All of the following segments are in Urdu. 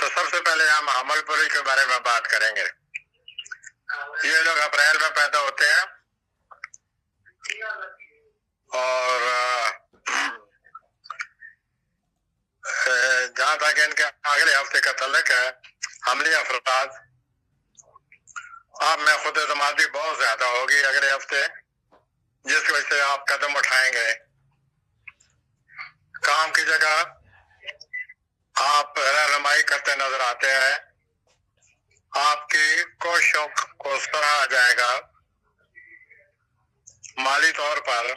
تو سب سے پہلے ہم حمل پروج کے بارے میں بات کریں گے. یہ لوگ اپریل میں پیدا ہوتے ہیں اور جہاں تک ان کے اگلے ہفتے کا تعلق ہے حملی افراد، آپ میں خود اعتماد بھی بہت زیادہ ہوگی اگلے ہفتے، جس کی وجہ سے آپ قدم اٹھائیں گے. کام کی جگہ آپ رہنمائی کرتے نظر آتے ہیں، آپ کی کوششوں کو سراہا جائے گا. مالی طور پر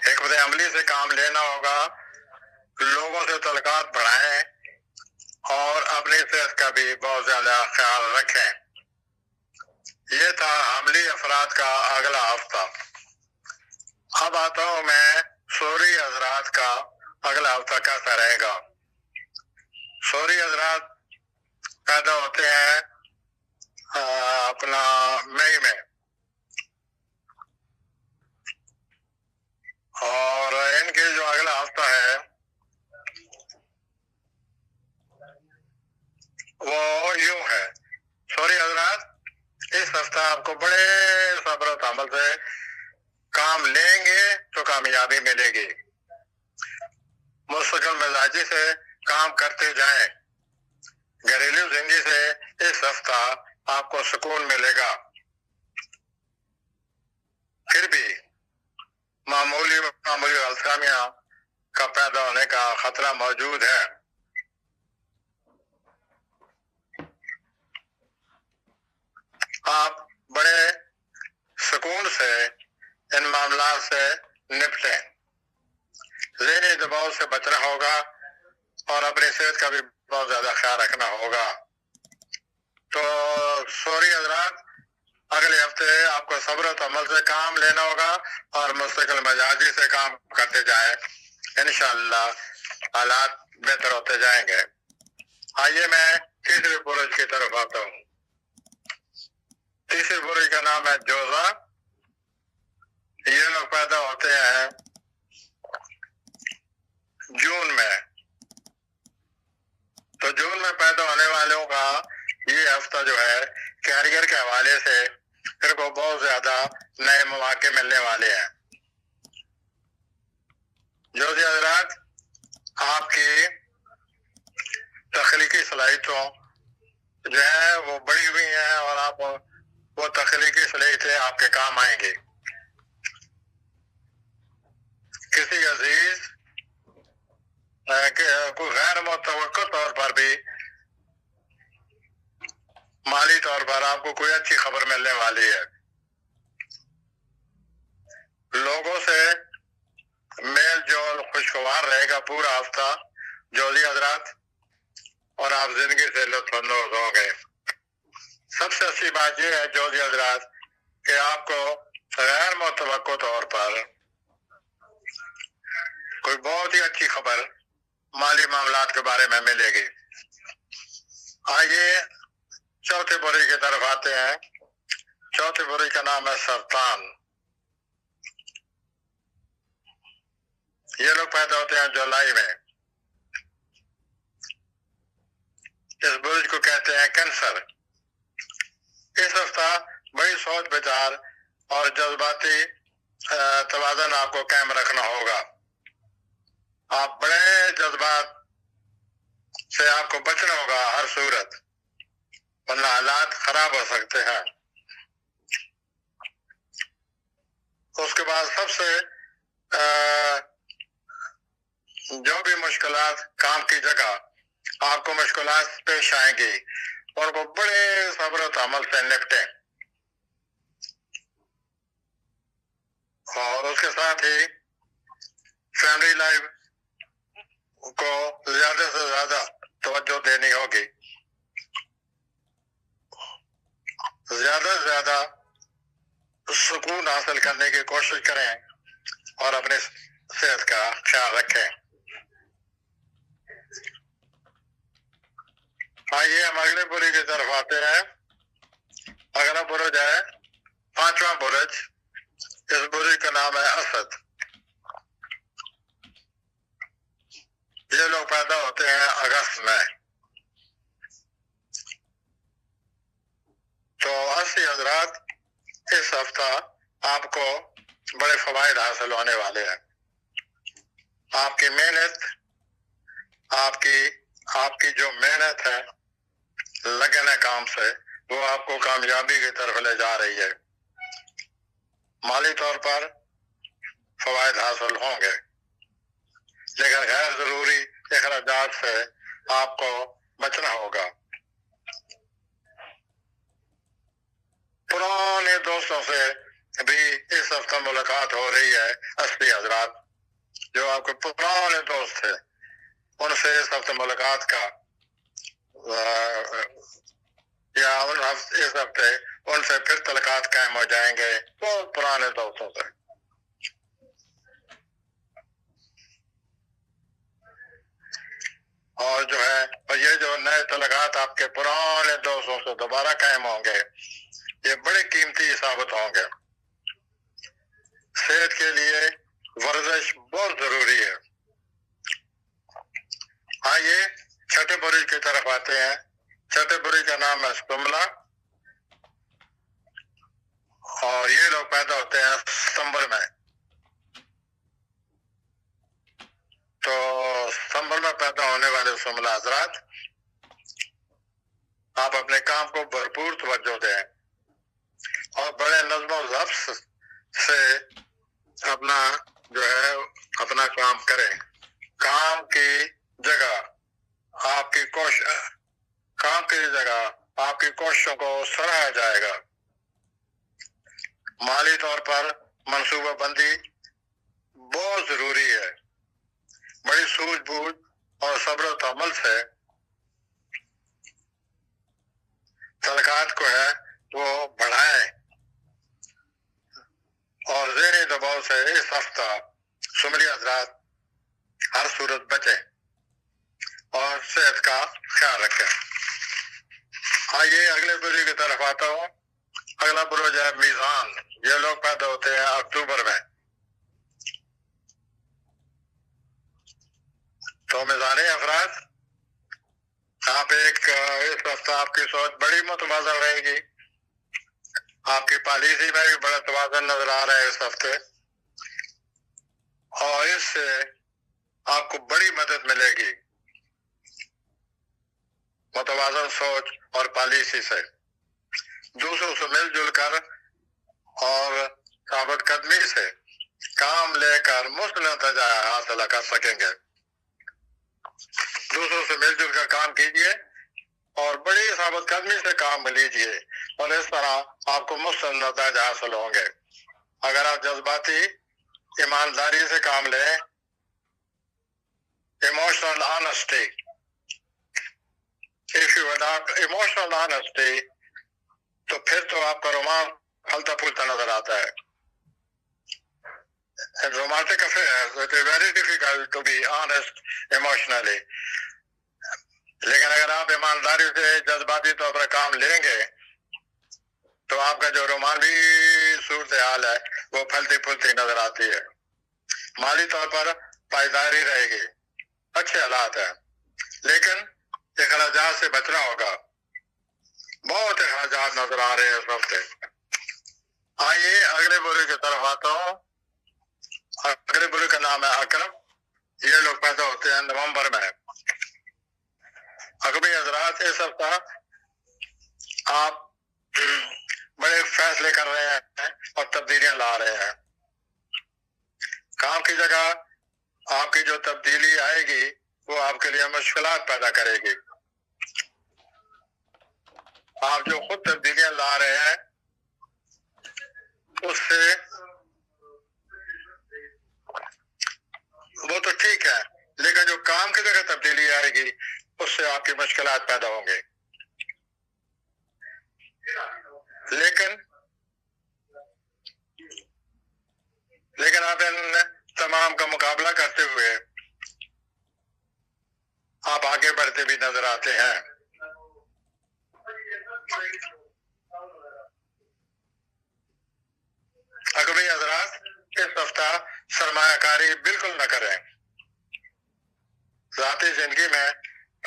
حکمت عملی سے کام لینا ہوگا، لوگوں سے تعلقات بڑھائیں اور اپنی صحت کا بھی بہت زیادہ خیال رکھیں. یہ تھا حملی افراد کا اگلا ہفتہ. اب آتا ہوں میں سوری حضرات کا اگلا ہفتہ کیسا رہے گا. سوری حضرات پیدا ہوتے ہیں اپنا مئی میں، اور ان کے جو اگلا ہفتہ ہے وہ یوں ہے. سوری حضرات اس ہفتہ آپ کو بڑے صبر و تحمل سے کام لیں گے تو کامیابی ملے گی. مستقل مزاجی سے کام کرتے جائیں. گھریلو زندگی سے اس ہفتہ آپ کو سکون ملے گا. پھر بھی معمولی غلط فہمیاں کا پیدا ہونے کا خطرہ موجود ہے. آپ بڑے سکون سے ان معاملات سے نپٹیں. ذہنی دباؤ سے بچنا ہوگا اور اپنی صحت کا بھی بہت زیادہ خیال رکھنا ہوگا. تو سوری حضرات اگلے ہفتے آپ کو صبر و تحمل سے کام لینا ہوگا اور مستقل مزاجی سے کام کرتے جائیں. انشاءاللہ حالات بہتر ہوتے جائیں گے. آئیے میں تیسرے برج کی طرف آتا ہوں. تیسرے برج کا نام ہے جوزا. یہ لوگ پیدا ہوتے ہیں جون میں. تو جون میں پیدا ہونے والوں کا یہ ہفتہ جو ہے کیریئر کے حوالے سے پھر کو بہت زیادہ نئے مواقع ملنے والے ہیں. جوزی حضرات آپ کی تخلیقی صلاحیتوں جو ہے وہ بڑی ہوئی ہیں اور آپ وہ تخلیقی صلاحیتیں آپ کے کام آئیں گی. کسی عزیز کوئی غیر متوقع طور پر بھی مالی طور پر آپ کو کوئی اچھی خبر ملنے والی ہے. لوگوں سے میل جول خوشگوار رہے گا پورا ہفتہ جوزی حضرات، اور آپ زندگی سے لطف اندوز ہوں گے. سب سے اچھی بات یہ ہے جوزی حضرات کہ آپ کو غیر متوقع طور پر کوئی بہت ہی اچھی خبر مالی معاملات کے بارے میں ملے گی. آئیے چوتھے برج کی طرف آتے ہیں. چوتھے برج کا نام ہے سرطان. یہ لوگ پیدا ہوتے ہیں جولائی میں. اس برج کو کہتے ہیں کینسر. اس ہفتہ بڑی سوچ بچار اور جذباتی توازن آپ کو قائم رکھنا ہوگا. آپ بڑے جذبات سے آپ کو بچنا ہوگا ہر صورت، ورنہ حالات خراب ہو سکتے ہیں. اس کے بعد سب سے جو بھی مشکلات کام کی جگہ آپ کو مشکلات پیش آئیں گی اور وہ بڑے صبر و تحمل سے نپٹیں. اور اس کے ساتھ ہی فیملی لائف کو زیادہ سے زیادہ توجہ دینی ہوگی. زیادہ سے زیادہ سکون حاصل کرنے کی کوشش کریں اور اپنے صحت کا خیال رکھیں. آئیے ہم اگلے برج کی طرف آتے ہیں. اگلا برج ہے پانچواں برج. اس برج کا نام ہے اسد. یہ اگست میں. تو ایسے حضرات اس ہفتہ آپ کو بڑے فوائد حاصل ہونے والے ہیں. آپ کی محنت، آپ کی جو محنت ہے، لگن ہے کام سے، وہ آپ کو کامیابی کی طرف لے جا رہی ہے. مالی طور پر فوائد حاصل ہوں گے، لیکن غیر ضروری اخراجات سے آپ کو بچنا ہوگا. پرانے دوستوں سے بھی اس ہفتہ ملاقات ہو رہی ہے. اصلی حضرات جو آپ کے پرانے دوست تھے، ان سے اس ہفتے ملاقات کا یا اس ہفتے ان سے پھر تعلقات قائم ہو جائیں گے، بہت پرانے دوستوں سے. اور جو ہے یہ جو نئے تعلقات آپ کے پرانے دوستوں سے دوبارہ قائم ہوں گے، یہ بڑے قیمتی ثابت ہوں گے. صحت کے لیے ورزش بہت ضروری ہے. آئیے چھٹے برج کی طرف آتے ہیں. چھٹے برج کا نام ہے شملہ، اور یہ لوگ پیدا ہوتے ہیں ستمبر میں. تو ستمبر میں پیدا ہونے والے شملہ حضرات، آپ اپنے کام کو بھرپور توجہ دیں اور بڑے نظم و ضبط سے اپنا جو ہے اپنا کام کریں. کام کی جگہ آپ کی کوششوں کو سراہا جائے گا. مالی طور پر منصوبہ بندی بہت ضروری ہے. بڑی سوجھ بوجھ اور صبر و تحمل سے تعلقات کو ہے وہ بڑھائیں، اور ذہنی دباؤ سے اس ہفتہ شمری حضرات ہر صورت بچیں اور صحت کا خیال رکھیں. آئیے اگلے برج کی طرف آتا ہوں. اگلا برج ہے میزان. یہ لوگ پیدا ہوتے ہیں اکتوبر میں. تو میزانی افراد، آپ اس ہفتہ آپ کی سوچ بڑی متوازن رہے گی. آپ کی پالیسی میں بھی بڑا توازن نظر آ رہا ہے اس ہفتے، اور اس سے آپ کو بڑی مدد ملے گی متوازن سوچ اور پالیسی سے. دوسروں سے مل جل کر اور ثابت قدمی سے کام لے کر مثبت نتیجہ حاصل کر سکیں گے. دوسروں سے مل جل کر کام کیجیے اور بڑی ثابت قدمی سے کام لیجیے، اور اس طرح آپ کو مثبت نتائج حاصل ہوں گے. اگر آپ جذباتی ایمانداری سے کام لیں، emotional honesty, if you adopt emotional honesty، تو پھر تو آپ کا رومان پھلتا پھولتا نظر آتا ہے. Romantic affairs, it is very difficult to be honest emotionally. لیکن اگر آپ ایمانداری سے جذباتی طور پر کام لیں گے تو آپ کا جو رومانوی صورتحال ہے وہ پھلتی پھولتی نظر آتی ہے. مالی طور پر پائیداری رہے گی، اچھے حالات ہیں، لیکن اخراجات سے بچنا ہوگا. بہت اخراجات نظر آ رہے ہیں اس ہفتے. آئیے اگلے برج کی طرف آتا ہوں. اگلے برج کا نام ہے عقرب. یہ لوگ پیدا ہوتے ہیں نومبر میں. عقربی حضرات، اس ہفتہ آپ بڑے فیصلے کر رہے ہیں اور تبدیلیاں لا رہے ہیں. کام کی جگہ آپ کی جو تبدیلی آئے گی وہ آپ کے لیے مشکلات پیدا کرے گی. آپ جو خود تبدیلیاں لا رہے ہیں اس سے وہ تو ٹھیک ہے، لیکن جو کام کی جگہ تبدیلی آئے گی اس سے آپ کی مشکلات پیدا ہوں گے. لیکن آپ ان تمام کا مقابلہ کرتے ہوئے آپ آگے بڑھتے بھی نظر آتے ہیں. عقربی حضرات، اس ہفتہ سرمایہ کاری بالکل نہ کریں. ذاتی زندگی میں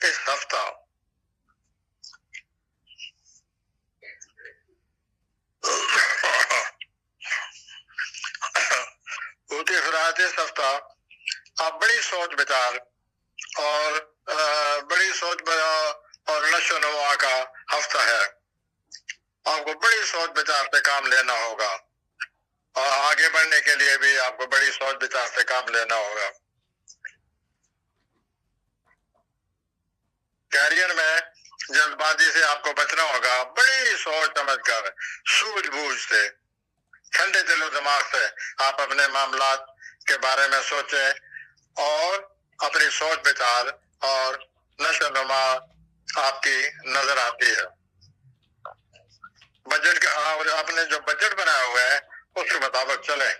اس ہفتہ اوتی فرات اس ہفتہ آپ بڑی سوچ بچار اور بڑی سوچ اور نشو و نما کا ہفتہ ہے. آپ کو بڑی سوچ بچار سے کام لینا ہوگا اور آگے بڑھنے کے لیے بھی آپ کو بڑی سوچ بچار سے کام لینا ہوگا. کیریئر میں جلد سے آپ کو بچنا ہوگا. بڑی سوچ سمجھ کر سوجھ بوجھ سے ٹھنڈے دل و دماغ سے آپ اپنے معاملات کے بارے میں سوچیں اور اپنی سوچ بچار اور نشو و نما آپ کی نظر آتی ہے. بجٹ کا آپ نے جو بجٹ بنایا ہوا ہے اس کے مطابق چلیں.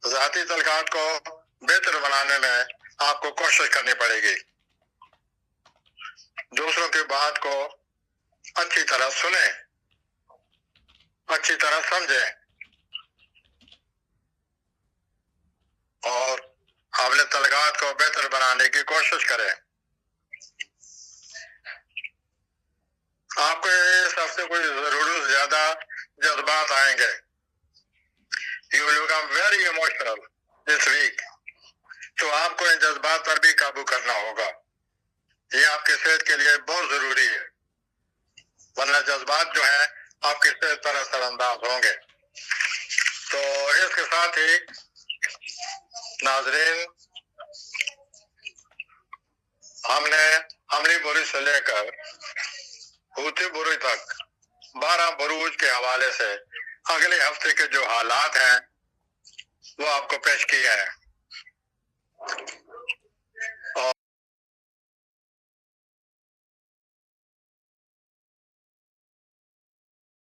ذاتی تعلقات کو بہتر بنانے میں آپ کو کوشش کرنی پڑے گی. دوسروں کی بات کو اچھی طرح سنیں, اچھی طرح سمجھیں اور اپنے تعلقات کو بہتر بنانے کی کوشش کریں. آپ کو اس ہفتے کوئی ضرور زیادہ جذبات آئیں گے. You will become very emotional this week. تو آپ کو ان جذبات پر بھی قابو کرنا ہوگا. یہ آپ کی صحت کے لیے بہت ضروری ہے, ورنہ جذبات جو ہیں آپ کی صحت پر اثر انداز ہوں گے. تو اس کے ساتھ ہی ناظرین, ہم نے حملی بروج سے لے کر ہوتی بروج تک 12 بروج کے حوالے سے اگلے ہفتے کے جو حالات ہیں وہ آپ کو پیش کیے ہیں.